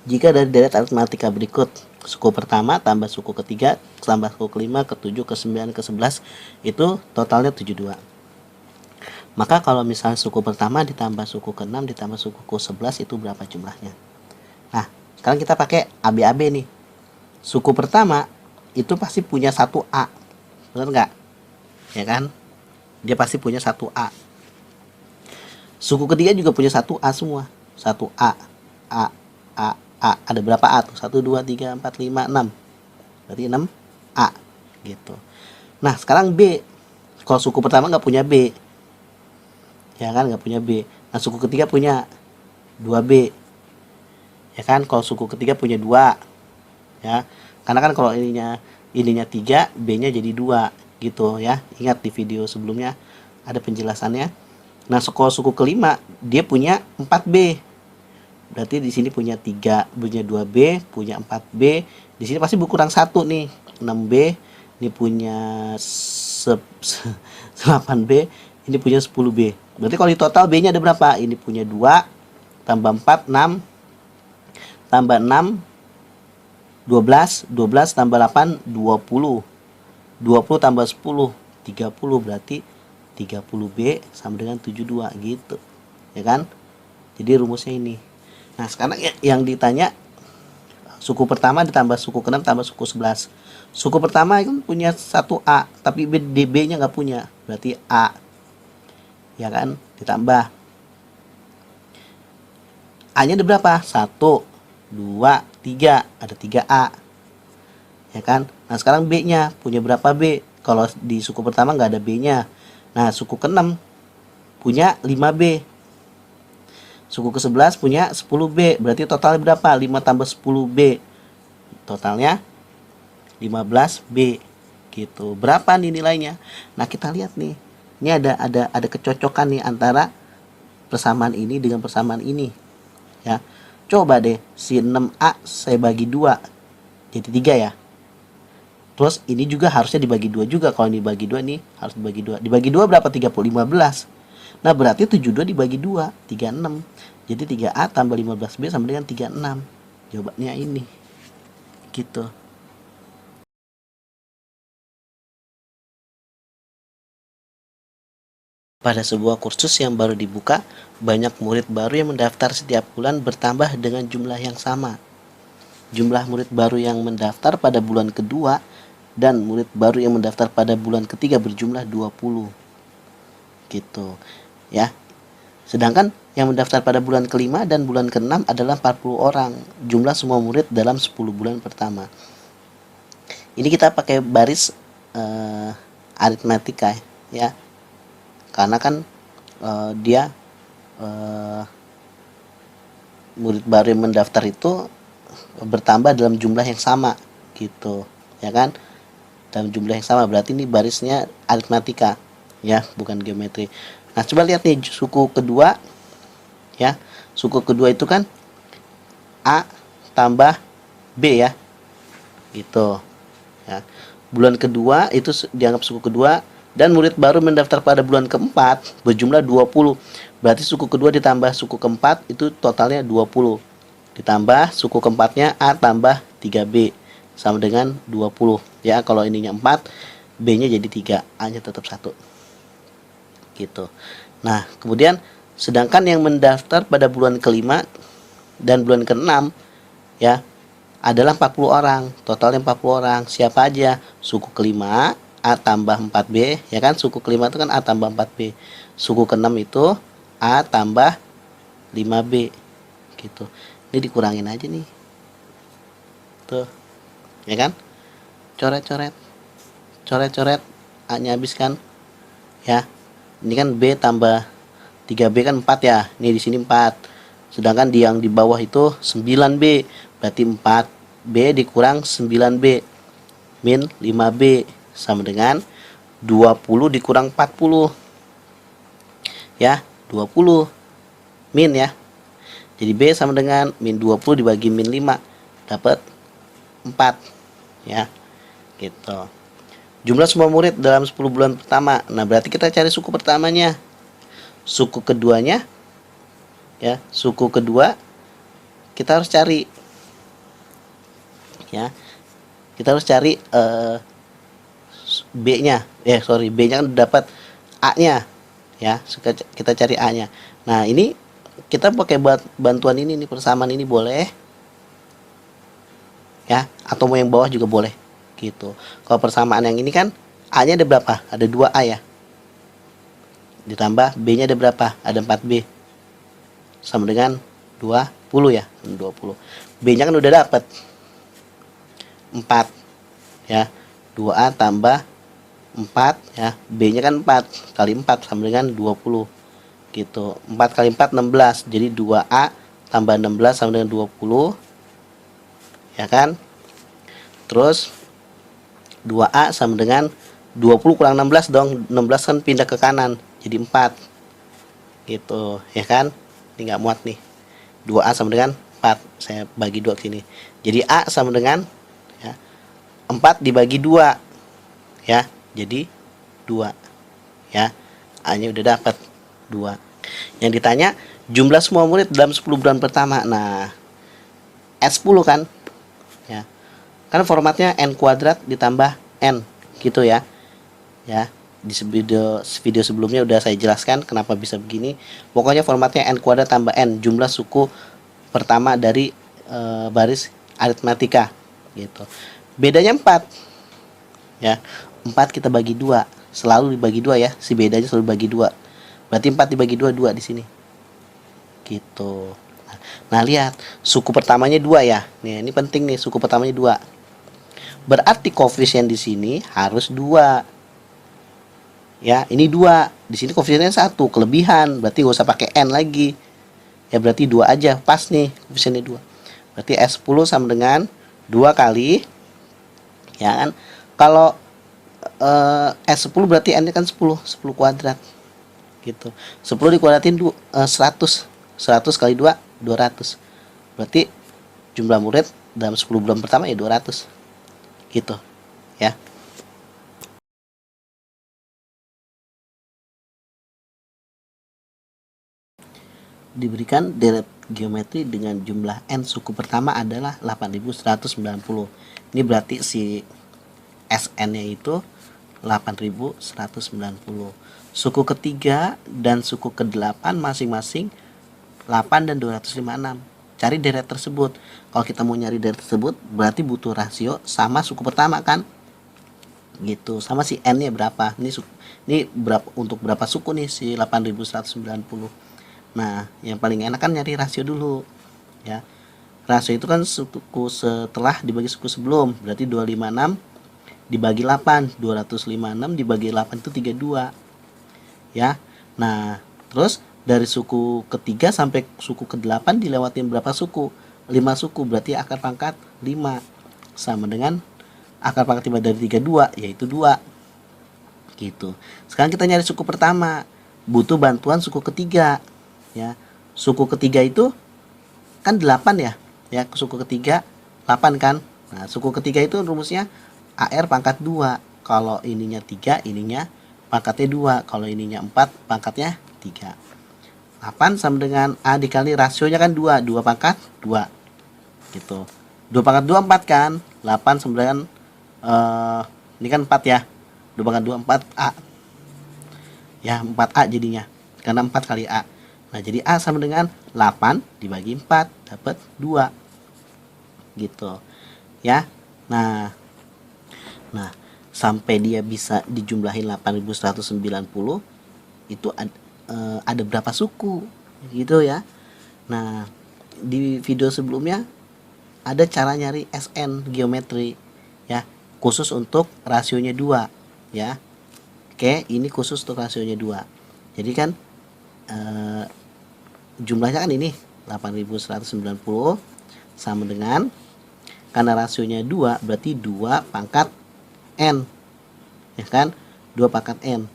Jika dari deret aritmatika berikut, suku pertama tambah suku ketiga tambah suku kelima, ketujuh, ke-9, ke-11 itu totalnya 72. Maka kalau misalnya suku pertama ditambah suku ke-6 ditambah suku ke-11 itu berapa jumlahnya? Nah, sekarang kita pakai AB-AB nih. Suku pertama itu pasti punya 1A. Benar nggak? Ya kan? Dia pasti punya 1A. Suku ketiga juga punya 1A semua. 1A. A, A, A. Ada berapa A tuh? 1, 2, 3, 4, 5, 6. Berarti 6 A. Gitu. Nah, sekarang B. Kalau suku pertama nggak punya B. Ya kan? Nggak punya B. Nah, suku ketiga punya 2B. Ya kan? Kalau suku ketiga punya 2. Ya. Karena kan kalau ininya 3, B-nya jadi 2 gitu ya. Ingat di video sebelumnya ada penjelasannya. Nah, kalau suku kelima dia punya 4B. Berarti di sini punya 3, punya 2B, punya 4B. Di sini pasti berkurang 1 nih. 6B, ini punya 8B, ini punya 10B. Berarti kalau di total B-nya ada berapa? Ini punya 2 tambah 4 6 tambah 6 12, 12 tambah 8 20. 20 tambah 10 30, berarti 30B sama dengan 72 gitu. Ya kan? Jadi rumusnya ini. Nah, sekarang yang ditanya suku pertama ditambah suku ke-6 tambah suku 11. Suku pertama itu punya 1A, tapi B-nya nggak punya. Berarti A. Ya kan? Ditambah. A-nya ada berapa? 1, 2, 3. Ada 3A. Ya kan? Nah, sekarang B-nya punya berapa B? Kalau di suku pertama nggak ada B-nya. Nah, suku ke-6 punya 5B. Suku ke-11 punya 10B. Berarti totalnya berapa? 5 tambah 10B. Totalnya 15B. Gitu. Berapa nih nilainya? Nah, kita lihat nih. Ini ada kecocokan nih antara persamaan ini dengan persamaan ini. Ya. Coba deh si 6A saya bagi 2 jadi 3 ya. Terus ini juga harusnya dibagi 2 juga. Kalau ini dibagi 2 nih harus dibagi 2. Dibagi 2 berapa? 30, 15. Nah, berarti 72 dibagi 2, 36. Jadi 3A tambah 15B sama dengan 36. Jawabannya ini. Gitu. Pada sebuah kursus yang baru dibuka, banyak murid baru yang mendaftar setiap bulan bertambah dengan jumlah yang sama. Jumlah murid baru yang mendaftar pada bulan kedua dan murid baru yang mendaftar pada bulan ketiga berjumlah 20. Gitu. Ya. Sedangkan yang mendaftar pada bulan kelima dan bulan keenam adalah 40 orang. Jumlah semua murid dalam 10 bulan pertama. Ini kita pakai baris aritmatika ya. Karena kan dia murid baru yang mendaftar itu bertambah dalam jumlah yang sama gitu, ya kan? Dalam jumlah yang sama, berarti ini barisnya aritmatika ya, bukan geometri. Nah, coba lihat nih suku kedua ya. Suku kedua itu kan A tambah B ya. Gitu. Ya. Bulan kedua itu dianggap suku kedua dan murid baru mendaftar pada bulan keempat berjumlah 20. Berarti suku kedua ditambah suku keempat itu totalnya 20. Ditambah suku keempatnya A tambah 3B sama dengan 20. Ya, kalau ininya 4, B-nya jadi 3, A-nya tetap 1. Gitu. Nah, kemudian sedangkan yang mendaftar pada bulan kelima dan bulan keenam ya adalah 40 orang. Totalnya 40 orang. Siapa aja? Suku kelima A tambah 4B, ya kan? Suku kelima itu kan A tambah 4B. Suku keenam itu A tambah 5B. Gitu. Ini dikurangin aja nih. Tuh. Ya kan? Coret-coret. Coret-coret. A-nya habis kan? Ya. Ini kan B tambah 3B kan 4 ya. Ini di sini 4. Sedangkan di yang di bawah itu 9B. Berarti 4B dikurang 9B min 5B sama dengan 20 dikurang 40. Ya, 20 min ya. Jadi B sama dengan min 20 dibagi min 5 dapat 4 ya. Gitu. Jumlah semua murid dalam 10 bulan pertama. Nah, berarti kita cari suku pertamanya. Suku keduanya ya, suku kedua kita harus cari ya. Kita harus cari B-nya. B-nya kan dapat A-nya. Ya, kita cari A-nya. Nah, ini kita pakai bantuan ini nih, persamaan ini boleh. Ya, atau mau yang bawah juga boleh. Gitu. Kalau persamaan yang ini kan A-nya ada berapa? Ada 2A ya. Ditambah B-nya ada berapa? Ada 4B. Sama dengan 20 ya. 20. B-nya kan udah dapat 4 ya. 2A tambah 4 ya. B-nya kan 4 kali 4 sama dengan 20 gitu. 4 kali 4 16. Jadi 2A tambah 16 sama dengan 20 ya kan. Terus 2A sama dengan 20 kurang 16 dong. 16 kan pindah ke kanan jadi 4 gitu ya kan. Ini nggak muat nih. 2A sama dengan 4. Saya bagi 2 ke sini. Jadi A sama dengan ya, 4 dibagi 2 ya. Jadi 2 ya. A-nya udah dapat 2. Yang ditanya jumlah semua murid dalam 10 bulan pertama. Nah, S10 kan ya. Kan formatnya n kuadrat ditambah n gitu ya. Ya, di video sebelumnya udah saya jelaskan kenapa bisa begini. Pokoknya formatnya n kuadrat tambah n, jumlah suku pertama dari baris aritmatika gitu. Bedanya 4 ya. 4 kita bagi 2, selalu dibagi 2 ya. Si bedanya selalu bagi 2. Berarti 4 dibagi 2 2 di sini. Gitu. Nah, lihat, suku pertamanya 2 ya. Nih, ini penting nih, suku pertamanya 2. Berarti koefisien di sini harus 2. Ya, ini 2. Di sini koefisiennya 1, kelebihan. Berarti nggak usah pakai n lagi. Ya, berarti 2 aja, pas nih koefisiennya 2. Berarti S10 sama dengan 2 kali ya kan. Kalau S10 berarti n-nya kan 10 kuadrat. Gitu. 10 dikuadratin 100. 100 kali 2 200. Berarti jumlah murid dalam 10 bulan pertama ya 200. Gitu. Ya. Diberikan deret geometri dengan jumlah n suku pertama adalah 8190. Ini berarti si SN-nya itu 8190. Suku ketiga dan suku ke-8 masing-masing 8 dan 256. Cari deret tersebut. Kalau kita mau nyari deret tersebut berarti butuh rasio sama suku pertama kan? Gitu. Sama si n-nya berapa? Ini berapa untuk berapa suku nih si 8190. Nah, yang paling enak kan nyari rasio dulu ya. Rasio itu kan suku setelah dibagi suku sebelum, berarti 256 dibagi 8, 256 dibagi 8 itu 32 ya. Nah, terus dari suku ketiga sampai suku ke-8 dilewatin berapa suku? 5 suku, berarti akar pangkat 5 sama dengan akar pangkat 5 dari 32 yaitu 2 gitu. Sekarang kita nyari suku pertama, butuh bantuan suku ketiga ya. Suku ketiga itu kan 8 ya. Ya, suku ketiga 8 kan. Nah, suku ketiga itu rumusnya AR pangkat 2. Kalau ininya 3, ininya pangkatnya 2. Kalau ininya 4, pangkatnya 3. 8 sama dengan A dikali rasionya kan 2. 2 pangkat 2. Gitu. 2 pangkat 2 4 kan. 8 sama dengan ini kan 4 ya. 2 pangkat 2 4A. Ya, 4A jadinya. Karena 4 kali A. Nah, jadi A sama dengan 8 dibagi 4 dapat 2. Gitu. Ya. Nah, sampai dia bisa dijumlahin 8190 itu ada berapa suku gitu ya. Nah, di video sebelumnya ada cara nyari SN geometri ya, khusus untuk rasionya 2 ya. Oke, ini khusus untuk rasionya 2. Jadi kan jumlahnya kan ini 8190 sama dengan, karena rasionya 2 berarti 2 pangkat n ya kan, 2 pangkat n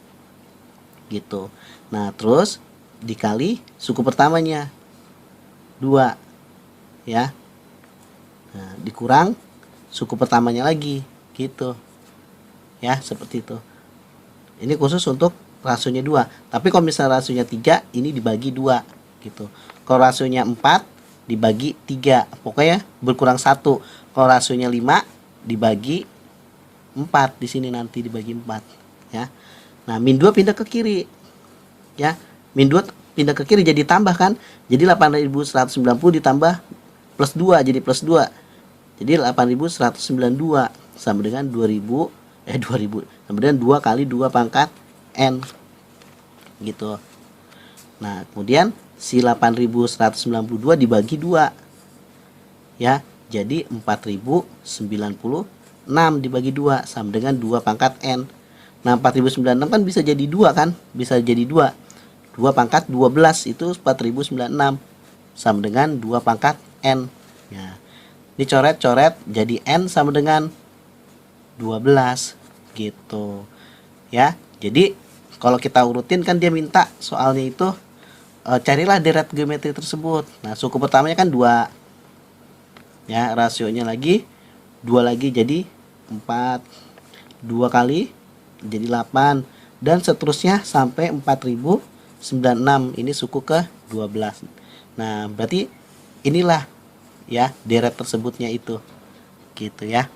gitu. Nah, terus dikali suku pertamanya 2 ya. Nah, dikurang suku pertamanya lagi gitu ya, seperti itu. Ini khusus untuk rasionya 2. Tapi kalau misalnya rasionya 3, ini dibagi 2 gitu. Kalau rasionya 4 dibagi 3, pokoknya berkurang 1. Kalau rasionya 5 dibagi 4 di sini nanti dibagi 4 ya. Nah, min 2 pindah ke kiri. Ya. Min 2 pindah ke kiri jadi tambah kan? Jadi 8190 ditambah plus 2 jadi plus 2. Jadi 8192 sama dengan 2000 sama dengan 2 kali 2 pangkat n gitu. Nah, kemudian si 8192 dibagi 2 ya, jadi 4096 dibagi 2 sama dengan 2 pangkat n. Nah, 4096 kan bisa jadi 2 kan? Bisa jadi 2. 2 pangkat 12 itu 4096 sama dengan 2 pangkat n. Ya. Ini coret-coret jadi n sama dengan 12 gitu. Ya. Jadi kalau kita urutin kan dia minta soalnya itu carilah deret geometri tersebut. Nah, suku pertamanya kan 2. Ya, rasionya lagi 2 lagi jadi 4. 2 kali jadi 8 dan seterusnya sampai 4096. Ini suku ke 12. Nah, berarti inilah ya deret tersebutnya itu. Gitu ya.